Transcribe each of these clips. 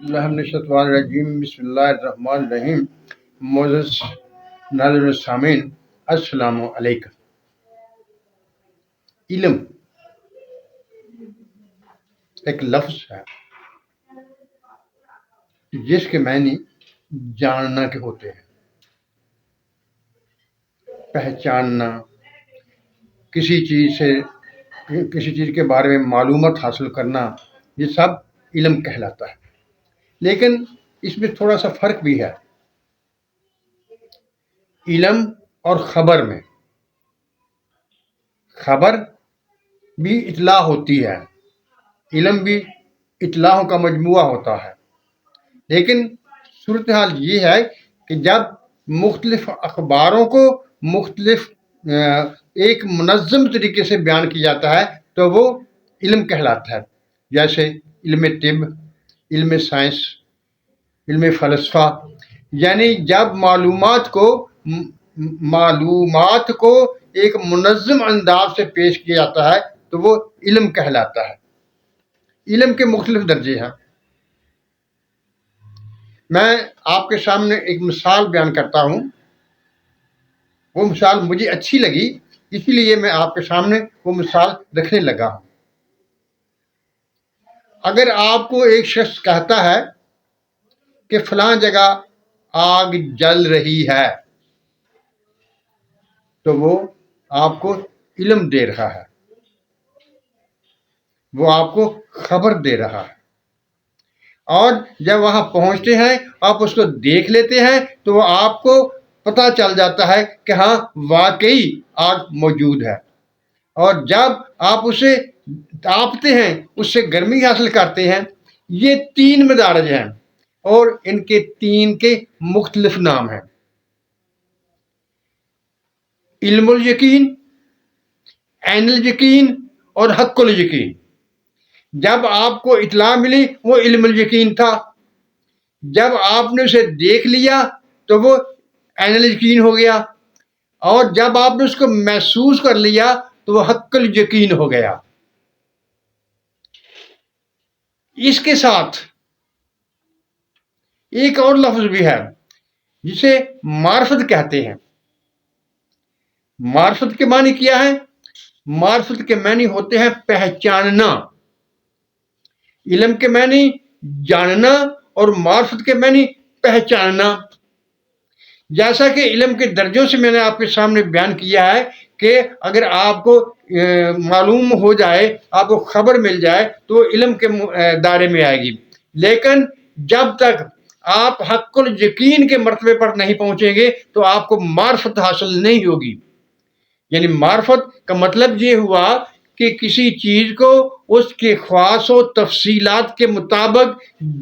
اللہ من الشیطان الرجیم بسم اللہ الرحمن الرحیم معزز ناظرین السامعین السلام علیکم۔ علم ایک لفظ ہے جس کے معنی جاننا کے ہوتے ہیں، پہچاننا، کسی چیز کے بارے میں معلومات حاصل کرنا، یہ سب علم کہلاتا ہے۔ لیکن اس میں تھوڑا سا فرق بھی ہے علم اور خبر میں۔ خبر بھی اطلاع ہوتی ہے، علم بھی اطلاعوں کا مجموعہ ہوتا ہے، لیکن صورتحال یہ ہے کہ جب مختلف اخباروں کو مختلف ایک منظم طریقے سے بیان کیا جاتا ہے تو وہ علم کہلاتا ہے، جیسے علم طب، علم سائنس، علم فلسفہ۔ یعنی جب معلومات کو ایک منظم انداز سے پیش کیا جاتا ہے تو وہ علم کہلاتا ہے۔ علم کے مختلف درجے ہیں۔ میں آپ کے سامنے ایک مثال بیان کرتا ہوں، وہ مثال مجھے اچھی لگی، اسی لیے میں آپ کے سامنے وہ مثال رکھنے لگا ہوں۔ اگر آپ کو ایک شخص کہتا ہے کہ فلاں جگہ آگ جل رہی ہے تو وہ آپ کو علم دے رہا ہے، وہ آپ کو خبر دے رہا ہے۔ اور جب وہاں پہنچتے ہیں، آپ اس کو دیکھ لیتے ہیں تو وہ آپ کو پتہ چل جاتا ہے کہ ہاں واقعی آگ موجود ہے۔ اور جب آپ اسے تاپتے ہیں، اس سے گرمی حاصل کرتے ہیں۔ یہ 3 مدارج ہیں اور ان کے 3 کے مختلف نام ہیں: علم الیقین، عین الیقین اور حق الیقین۔ جب آپ کو اطلاع ملی وہ علم الیقین تھا، جب آپ نے اسے دیکھ لیا تو وہ عین الیقین ہو گیا، اور جب آپ نے اس کو محسوس کر لیا تو وہ حق الیقین ہو گیا۔ اس کے ساتھ ایک اور لفظ بھی ہے جسے معرفت کہتے ہیں۔ معرفت کے معنی کیا ہے؟ معرفت کے معنی ہوتے ہیں پہچاننا۔ علم کے معنی جاننا اور معرفت کے معنی پہچاننا۔ جیسا کہ علم کے درجوں سے میں نے آپ کے سامنے بیان کیا ہے کہ اگر آپ کو معلوم ہو جائے، آپ کو خبر مل جائے تو علم کے دائرے میں آئے گی، لیکن جب تک آپ حق الیقین کے مرتبے پر نہیں پہنچیں گے تو آپ کو معرفت حاصل نہیں ہوگی۔ یعنی معرفت کا مطلب یہ ہوا کہ کسی چیز کو اس کے خواص و تفصیلات کے مطابق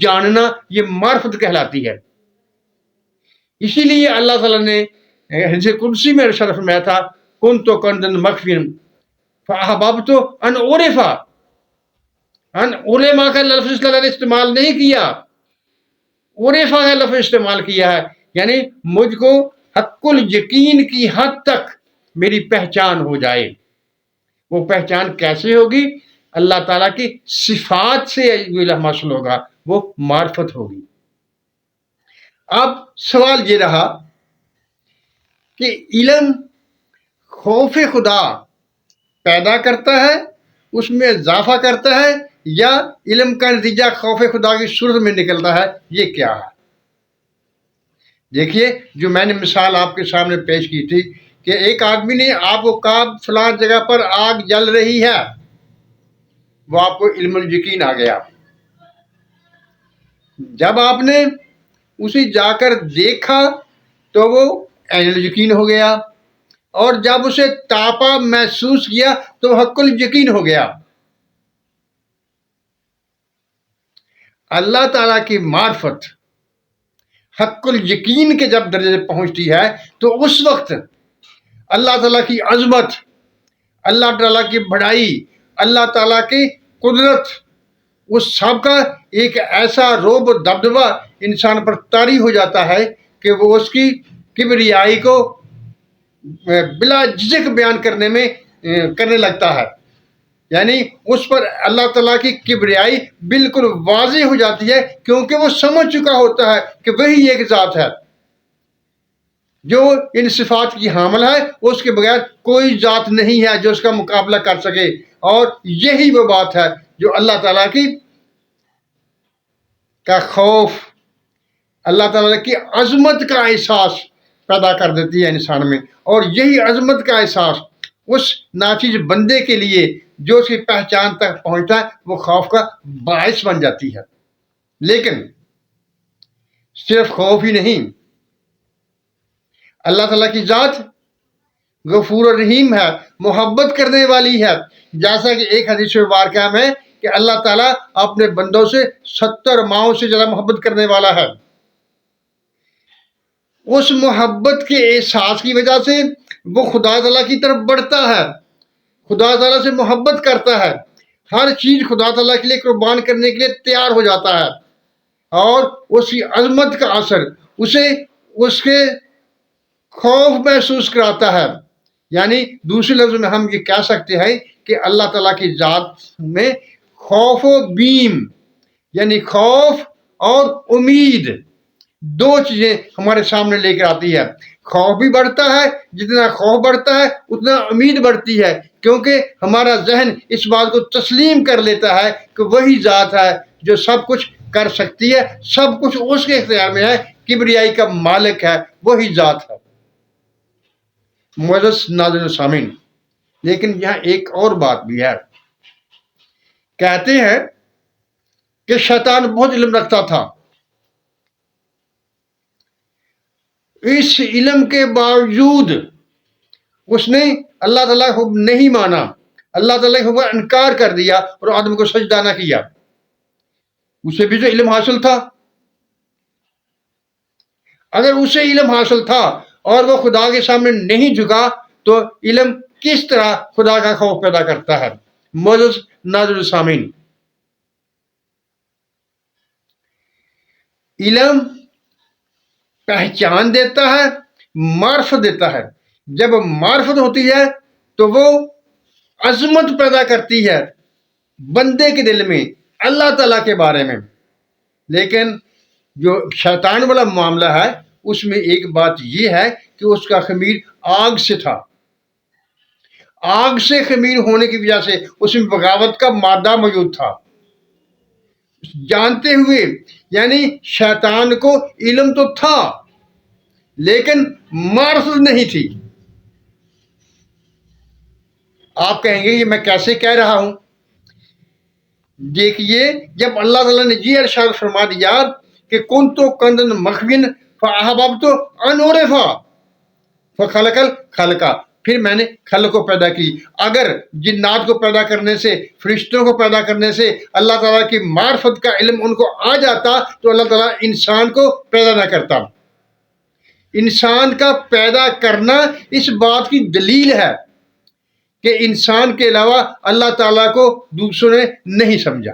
جاننا، یہ معرفت کہلاتی ہے۔ اسی لیے اللہ تعالیٰ نے حدیث قدسی میں ارشاد فرمایا تھا، کنت کنزا مخفیا فاحببت ان اعرف۔ ان علماء کا لفظ اس نے استعمال نہیں کیا، عرفا کا لفظ استعمال کیا ہے، یعنی مجھ کو حق الیقین کی حد تک میری پہچان ہو جائے۔ وہ پہچان کیسے ہوگی؟ اللہ تعالیٰ کی صفات سے علم حاصل ہوگا، وہ معرفت ہوگی۔ اب سوال یہ رہا کہ علم خوف خدا پیدا کرتا ہے، اس میں اضافہ کرتا ہے، یا علم کا نتیجہ خوف خدا کی صورت میں نکلتا ہے؟ یہ کیا ہے؟ دیکھیے، جو میں نے مثال آپ کے سامنے پیش کی تھی کہ ایک آدمی نے آپ کو کہا فلاں جگہ پر آگ جل رہی ہے، وہ آپ کو علم الیقین آ گیا۔ جب آپ نے اسے جا کر دیکھا تو وہ عین الیقین ہو گیا، اور جب اسے تاپا محسوس کیا تو حق الیقین ہو گیا۔ اللہ تعالیٰ کی معرفت حق الیقین کے جب درجے سے پہنچتی ہے تو اس وقت اللہ تعالیٰ کی عظمت، اللہ تعالیٰ کی بڑائی، اللہ تعالیٰ کی قدرت، اس سب کا ایک ایسا رعب و دبدبہ انسان پر طاری ہو جاتا ہے کہ وہ اس کی کبریائی کو بلا جھجک بیان کرنے لگتا ہے۔ یعنی اس پر اللہ تعالیٰ کی کبریائی بالکل واضح ہو جاتی ہے، کیونکہ وہ سمجھ چکا ہوتا ہے کہ وہی ایک ذات ہے جو ان صفات کی حامل ہے، اس کے بغیر کوئی ذات نہیں ہے جو اس کا مقابلہ کر سکے، اور یہی وہ بات ہے جو اللہ تعالیٰ کی کا خوف، اللہ تعالیٰ کی عظمت کا احساس پیدا کر دیتی ہے انسان میں، اور یہی عظمت کا احساس اس ناچیز بندے کے لیے جو اس کی پہچان تک پہنچتا ہے وہ خوف کا باعث بن جاتی ہے۔ لیکن صرف خوف ہی نہیں، اللہ تعالیٰ کی ذات غفور الرحیم ہے، محبت کرنے والی ہے، جیسا کہ ایک حدیث مبارکہ میں کہ اللہ تعالیٰ اپنے بندوں سے 70 ماؤں سے زیادہ محبت کرنے والا ہے۔ اس محبت کے احساس کی وجہ سے وہ خدا تعالیٰ کی طرف بڑھتا ہے، خدا تعالیٰ سے محبت کرتا ہے، ہر چیز خدا تعالیٰ کے لیے قربان کرنے کے لیے تیار ہو جاتا ہے، اور اس کی عظمت کا اثر اسے اس کے خوف محسوس کراتا ہے۔ یعنی دوسرے لفظ میں ہم یہ کہہ سکتے ہیں کہ اللہ تعالیٰ کی ذات میں خوف و بیم، یعنی خوف اور امید، دو چیزیں ہمارے سامنے لے کر آتی ہے۔ خوف بھی بڑھتا ہے، جتنا خوف بڑھتا ہے اتنا امید بڑھتی ہے، کیونکہ ہمارا ذہن اس بات کو تسلیم کر لیتا ہے کہ وہی ذات ہے جو سب کچھ کر سکتی ہے، سب کچھ اس کے اختیار میں ہے، کبریائی کا مالک ہے، وہی ذات ہے۔ معزز ناظرین و سامعین، لیکن یہاں ایک اور بات بھی ہے۔ کہتے ہیں کہ شیطان بہت علم رکھتا تھا، اس علم کے باوجود اس نے اللہ تعالیٰ کو نہیں مانا، اللہ تعالیٰ کو انکار کر دیا اور آدم کو سجدہ نہ کیا۔ اسے بھی تو علم حاصل تھا، اگر اسے علم حاصل تھا اور وہ خدا کے سامنے نہیں جھکا تو علم کس طرح خدا کا خوف پیدا کرتا ہے؟ معزز ناظرین سامعین، علم پہچان دیتا ہے، معرفت دیتا ہے۔ جب معرفت ہوتی ہے تو وہ عظمت پیدا کرتی ہے بندے کے دل میں اللہ تعالیٰ کے بارے میں۔ لیکن جو شیطان والا معاملہ ہے اس میں ایک بات یہ ہے کہ اس کا خمیر آگ سے تھا، آگ سے خمیر ہونے کی وجہ سے اس میں بغاوت کا مادہ موجود تھا، جانتے ہوئے۔ یعنی شیطان کو علم تو تھا لیکن معرفت نہیں تھی۔ آپ کہیں گے یہ میں کیسے کہہ رہا ہوں؟ دیکھیے، جب اللہ تعالیٰ نے یہ ارشاد فرما دیا کہ کنتو کنزا مخفیا فاحببت ان اعرف فخلق الخلق، پھر میں نے خلق کو پیدا کی۔ اگر جنات کو پیدا کرنے سے، فرشتوں کو پیدا کرنے سے اللہ تعالیٰ کی معرفت کا علم ان کو آ جاتا تو اللہ تعالیٰ انسان کو پیدا نہ کرتا۔ انسان کا پیدا کرنا اس بات کی دلیل ہے کہ انسان کے علاوہ اللہ تعالیٰ کو دوسروں نے نہیں سمجھا۔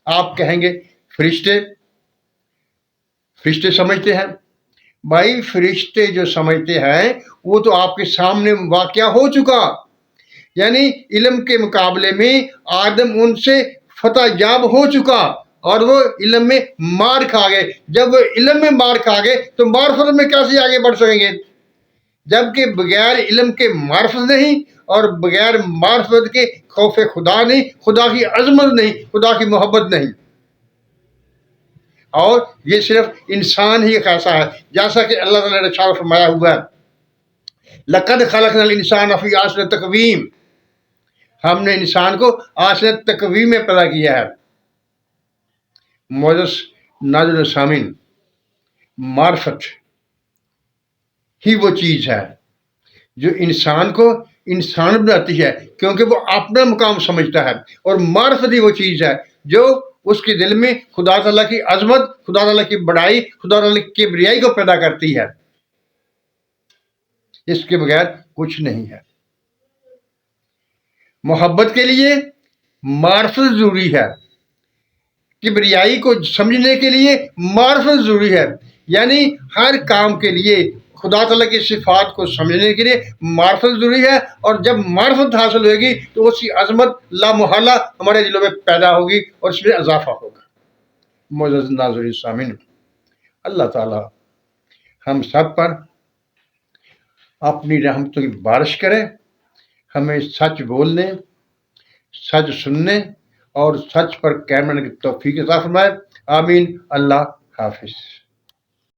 آپ کہیں گے فرشتے سمجھتے ہیں؟ بھائی فرشتے جو سمجھتے ہیں وہ تو آپ کے سامنے واقعہ ہو چکا، یعنی علم کے مقابلے میں آدم ان سے فتح یاب ہو چکا اور وہ علم میں مار کھا گئے۔ جب وہ علم میں مار کھا گئے تو معرفت میں کیسے آگے بڑھ سکیں گے؟ جبکہ بغیر علم کے معرفت نہیں اور بغیر معرفت کے خوف خدا نہیں، خدا کی عظمت نہیں، خدا کی محبت نہیں۔ اور یہ صرف انسان ہی ایسا ہے، جیسا کہ اللہ تعالیٰ نے ارشاد فرمایا ہوا ہے لقد خلقنا الانسان فی احسن تقویم، ہم نے انسان کو احسن تقویم میں پیدا کیا ہے۔ معزز ناظرین سامعین، معرفت ہی وہ چیز ہے جو انسان کو انسان بناتی ہے، کیونکہ وہ اپنا مقام سمجھتا ہے، اور معرفت ہی وہ چیز ہے جو اس کے دل میں خدا تعالیٰ کی عظمت، خدا تعالیٰ کی بڑائی، خدا تعالیٰ کی کبریائی کو پیدا کرتی ہے۔ اس کے بغیر کچھ نہیں ہے۔ محبت کے لیے معرفت ضروری ہے، کبریائی کو سمجھنے کے لیے معرفت ضروری ہے۔ یعنی ہر کام کے لیے خدا تعالیٰ کی صفات کو سمجھنے کے لیے معرفت ضروری ہے، اور جب معرفت حاصل ہوئے گی تو اس کی عظمت لامحالہ ہمارے دلوں میں پیدا ہوگی اور اس میں اضافہ ہوگا۔ معزز ناظرین سامعین، اللہ تعالیٰ ہم سب پر اپنی رحمتوں کی بارش کرے، ہمیں سچ بولنے، سچ سننے اور سچ پر قائم رہنے کی توفیق عطا فرمائے۔ آمین۔ اللہ حافظ۔